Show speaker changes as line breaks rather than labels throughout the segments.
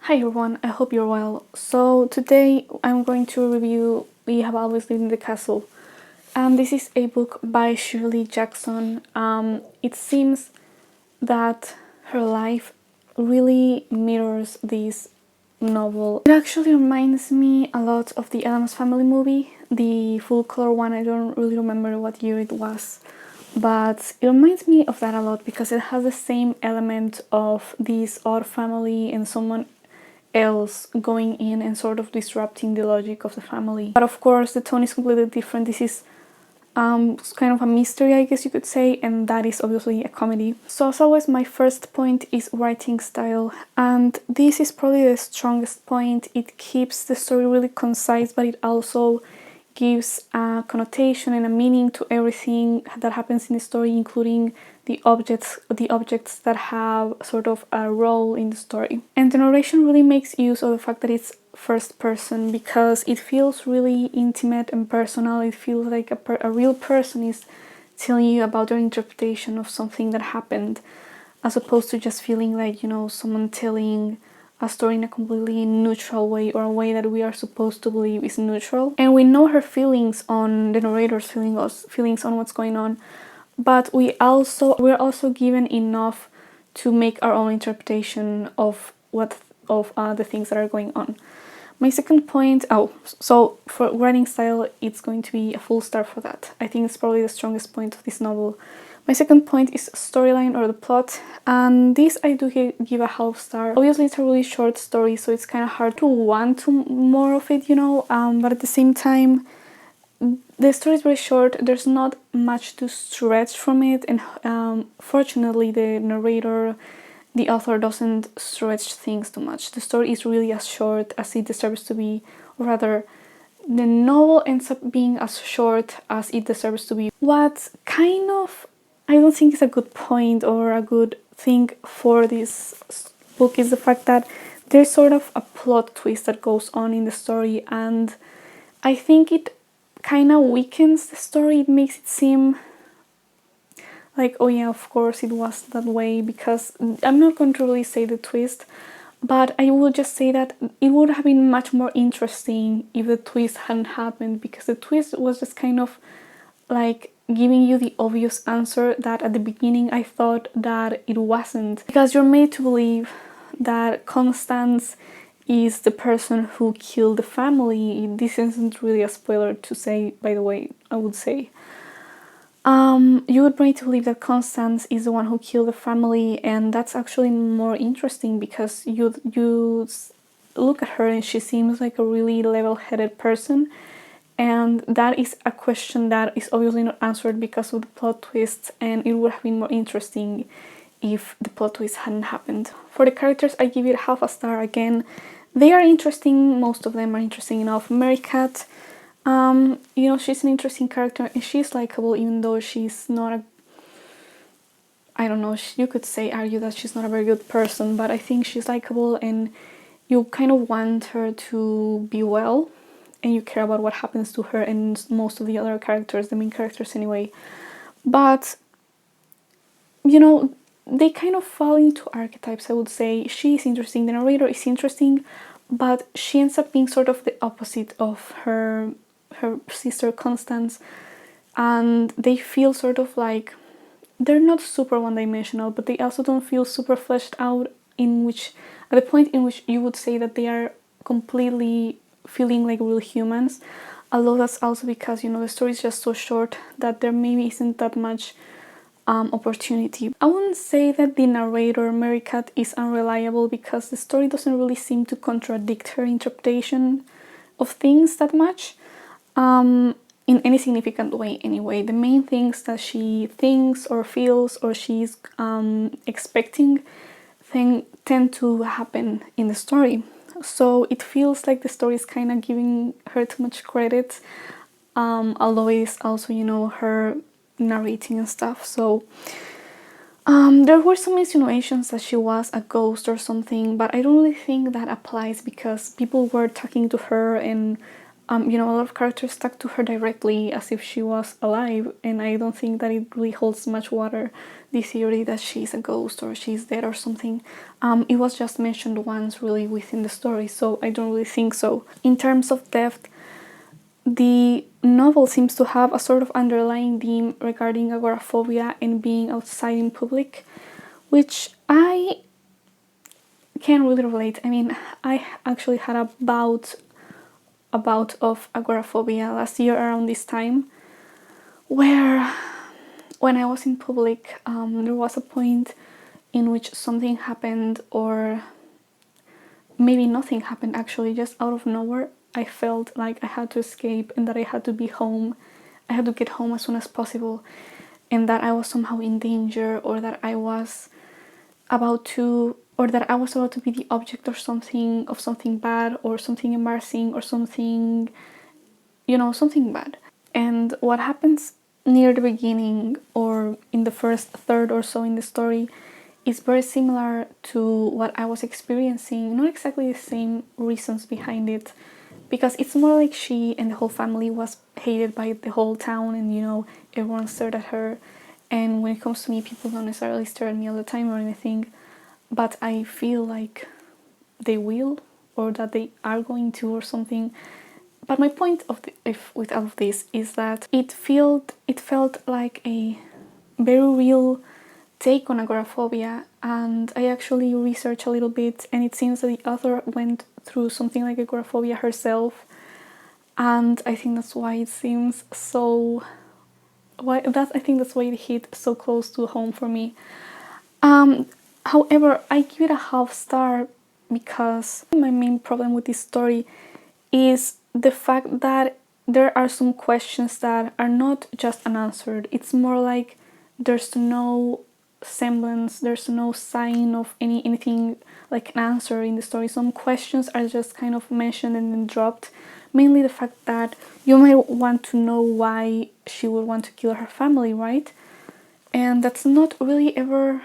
Hi everyone, I hope you're well. So today I'm going to review We Have Always Lived in the Castle. And this is a book by Shirley Jackson. It seems that her life really mirrors this novel. It actually reminds me a lot of the Addams Family movie, the full color one. I don't really remember what year it was, but it reminds me of that a lot because it has the same element of this odd family and someone else going in and sort of disrupting the logic of the family. But of course the tone is completely different. This is kind of a mystery, I guess you could say, and that is obviously a comedy. So as always, my first point is writing style, and this is probably the strongest point. It keeps the story really concise, but it also gives a connotation and a meaning to everything that happens in the story, including the objects that have sort of a role in the story. And the narration really makes use of the fact that it's first person because it feels really intimate and personal. It feels like a real person is telling you about their interpretation of something that happened, as opposed to just feeling like, someone telling a story in a completely neutral way, or a way that we are supposed to believe is neutral. And we know her feelings on the narrator's feelings on what's going on, but we're also given enough to make our own interpretation of the things that are going on. My second point, so for writing style, it's going to be a full star for that. I think it's probably the strongest point of this novel. My second point is storyline or the plot, and this I do give a half star. Obviously it's a really short story, so it's kind of hard to want to more of it, but at the same time, the story is very short. There's not much to stretch from it, and fortunately the author doesn't stretch things too much. The story is really as short as it deserves to be, or rather, the novel ends up being as short as it deserves to be. What kind of, I don't think is a good point or a good thing for this book is the fact that there's sort of a plot twist that goes on in the story, and I think it kind of weakens the story. It makes it seem like, oh yeah, of course it was that way, because I'm not going to really say the twist, but I will just say that it would have been much more interesting if the twist hadn't happened, because the twist was just kind of like giving you the obvious answer that at the beginning I thought that it wasn't, because you're made to believe that Constance is the person who killed the family. This isn't really a spoiler to say, by the way, I would say. You would need to believe that Constance is the one who killed the family, and that's actually more interesting because you look at her and she seems like a really level-headed person, and that is a question that is obviously not answered because of the plot twists, and it would have been more interesting if the plot twist hadn't happened. For the characters, I give it half a star again. They are interesting, most of them are interesting enough. Mary Cat, she's an interesting character and she's likable, even though she's not a, I don't know, you could argue that she's not a very good person, but I think she's likable and you kind of want her to be well, and you care about what happens to her and most of the other characters, the main characters anyway. But, they kind of fall into archetypes, I would say. She is interesting, the narrator is interesting, but she ends up being sort of the opposite of her sister Constance, and they feel sort of like they're not super one-dimensional, but they also don't feel super fleshed out, at the point in which you would say that they are completely feeling like real humans. Although that's also because, the story is just so short that there maybe isn't that much opportunity. I wouldn't say that the narrator, Mary Cat, is unreliable, because the story doesn't really seem to contradict her interpretation of things that much, in any significant way anyway. The main things that she thinks or feels or she's expecting tend to happen in the story. So it feels like the story is kind of giving her too much credit, although it is also, her narrating and stuff. So there were some insinuations that she was a ghost or something, but I don't really think that applies because people were talking to her and a lot of characters stuck to her directly as if she was alive, and I don't think that it really holds much water, the theory that she's a ghost or she's dead or something. It was just mentioned once really within the story, so I don't really think so. In terms of depth, the novel seems to have a sort of underlying theme regarding agoraphobia and being outside in public, which I can really relate. I mean, I actually had a bout of agoraphobia last year around this time, where when I was in public, there was a point in which something happened, or maybe nothing happened actually, just out of nowhere. I felt like I had to escape and that I had to be home. I had to get home as soon as possible, and that I was somehow in danger, or that I was about to be the object of something bad, or something embarrassing, or something, something bad. And what happens near the beginning, or in the first third or so in the story, is very similar to what I was experiencing. Not exactly the same reasons behind it, because it's more like she and the whole family was hated by the whole town, and everyone stared at her. And when it comes to me, people don't necessarily stare at me all the time or anything, but I feel like they will, or that they are going to, or something. But my point with all of this is that it felt like a very real take on agoraphobia, and I actually researched a little bit, and it seems that the author went through something like agoraphobia herself, and I think that's why it seems so. I think that's why it hit so close to home for me. However, I give it a half star because my main problem with this story is the fact that there are some questions that are not just unanswered. It's more like there's no semblance, there's no sign of anything like an answer in the story. Some questions are just kind of mentioned and then dropped. Mainly the fact that you might want to know why she would want to kill her family, right? And that's not really ever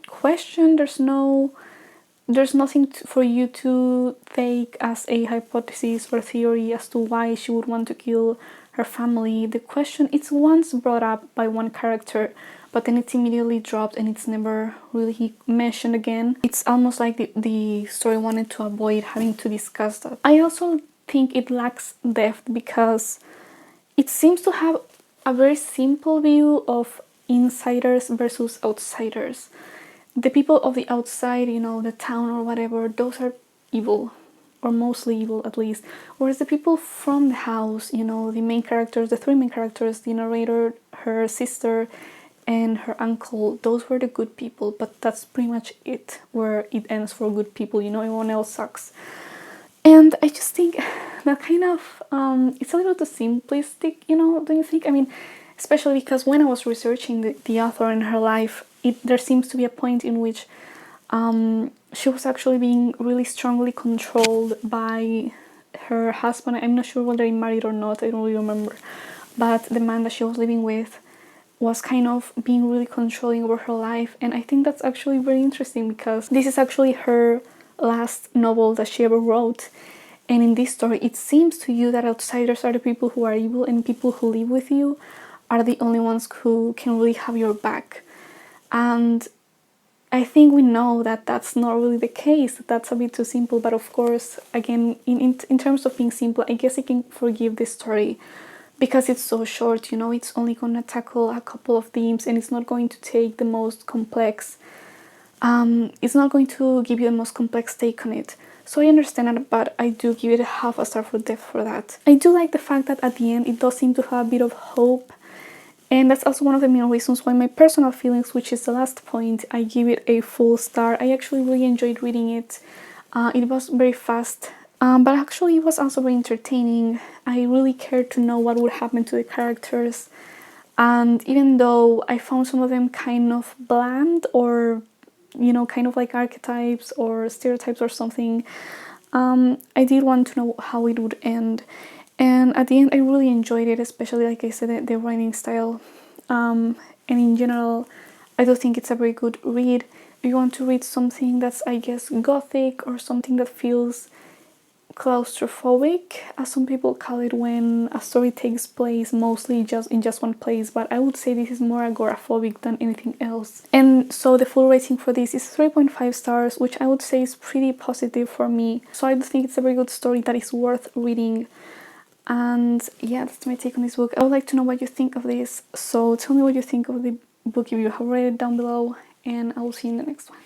questioned. There's nothing for you to take as a hypothesis or theory as to why she would want to kill her family. The question, it's once brought up by one character, but then it's immediately dropped and it's never really mentioned again. It's almost like the story wanted to avoid having to discuss that. I also think it lacks depth because it seems to have a very simple view of insiders versus outsiders. The people of the outside, the town or whatever, those are evil, or mostly evil at least. Whereas the people from the house, the main characters, the three main characters, the narrator, her sister, and her uncle, those were the good people. But that's pretty much it, where it ends for good people, everyone else sucks. And I just think that kind of, it's a little too simplistic, don't you think? I mean, especially because when I was researching the author and her life, there seems to be a point in which she was actually being really strongly controlled by her husband. I'm not sure whether he married or not, I don't really remember. But the man that she was living with was kind of being really controlling over her life. And I think that's actually very interesting because this is actually her last novel that she ever wrote. And in this story, it seems to you that outsiders are the people who are evil, and people who live with you are the only ones who can really have your back. And I think we know that that's not really the case. That's a bit too simple. But of course, again, in terms of being simple, I guess I can forgive this story because it's so short. It's only going to tackle a couple of themes, and it's not going to take the most complex. It's not going to give you the most complex take on it. So I understand that, but I do give it a half a star for depth for that. I do like the fact that at the end it does seem to have a bit of hope. And that's also one of the main reasons why my personal feelings, which is the last point, I give it a full star. I actually really enjoyed reading it. It was very fast, but actually it was also very entertaining. I really cared to know what would happen to the characters. And even though I found some of them kind of bland, or kind of like archetypes or stereotypes or something, I did want to know how it would end. And at the end, I really enjoyed it, especially, like I said, the writing style. And in general, I do think it's a very good read. If you want to read something that's, I guess, gothic, or something that feels claustrophobic, as some people call it, when a story takes place mostly just in just one place, but I would say this is more agoraphobic than anything else. And so the full rating for this is 3.5 stars, which I would say is pretty positive for me. So I do think it's a very good story that is worth reading. And yeah, that's my take on this book. I would like to know what you think of this, so tell me what you think of the book if you have read it down below, and I will see you in the next one.